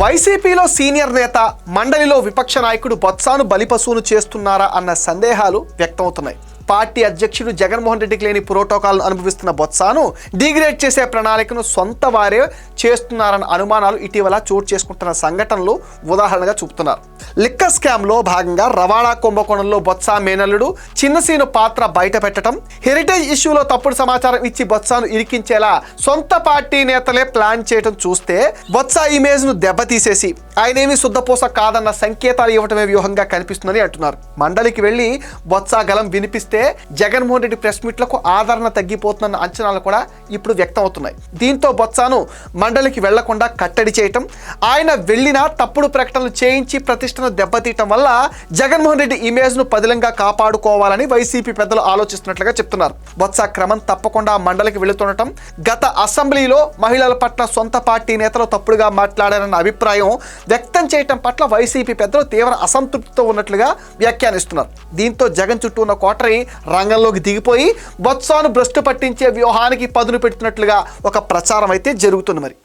వైసీపీలో సీనియర్ నేత, మండలిలో విపక్ష నాయకుడు బొత్సాను బలిపశువును చేస్తున్నారా అన్న సందేహాలు వ్యక్తమవుతున్నాయి. పార్టీ అధ్యక్షుడు జగన్మోహన్ రెడ్డికి లేని ప్రోటోకాల్ను అనుభవిస్తున్న బొత్సాను డిగ్రేడ్ చేసే ప్రణాళికను సొంత వారే చేస్తున్నారన్న అనుమానాలు ఇటీవల చోటు చేసుకుంటున్న సంఘటనలు ఉదాహరణగా చూపుతున్నారు. లిక్కర్ స్కామ్లో భాగంగా రవాణా కుంభకోణంలో బొత్సా మేనల్లుడు చిన్నసీను పాత్ర బయట పెట్టడం, హెరిటేజ్ ఇష్యూలో తప్పుడు సమాచారం ఇచ్చి బొత్సాను ఇరికించేలా సొంత పార్టీ నేతలే ప్లాన్ చేయడం చూస్తే బొత్సా ఇమేజ్ను దెబ్బతీసేసి ఆయనేమి శుద్ధపూస కాదన్న సంకేతాలు ఇవ్వటమే వ్యూహంగా కనిపిస్తుందని అంటున్నారు. మండలికి వెళ్లి బొత్సా గలం వినిపిస్తే జగన్మోహన్ రెడ్డి ప్రెస్ మీట్లకు ఆదరణ తగ్గిపోతుందన్న అంచనాలు కూడా ఇప్పుడు వ్యక్తం అవుతున్నాయి. దీంతో బొత్సాను మండలికి వెళ్లకుండా కట్టడి చేయటం, ఆయన వెళ్లినా తప్పుడు ప్రకటనలు చేయించి ప్రతిష్టను దెబ్బతీయటం వల్ల జగన్మోహన్ రెడ్డి ఇమేజ్ను పదిలంగా కాపాడుకోవాలని వైసీపీ పెద్దలు ఆలోచిస్తున్నట్లుగా చెప్తున్నారు. బొత్సా క్రమం తప్పకుండా మండలికి వెళుతుండటం, గత అసెంబ్లీలో మహిళల పట్ల సొంత పార్టీ నేతలు తప్పుడుగా మాట్లాడారన్న అభిప్రాయం వ్యక్తం చేయటం పట్ల వైసీపీ పెద్దలు తీవ్ర అసంతృప్తితో ఉన్నట్లుగా వ్యాఖ్యానిస్తున్నారు. దీంతో జగన్ చుట్టూ ఉన్న కోటరీ రంగంలోకి దిగిపోయి బొత్సాను భ్రష్టు పట్టించే వ్యూహానికి పదును పెడుతున్నట్లుగా ఒక ప్రచారం అయితే జరుగుతుంది. మరి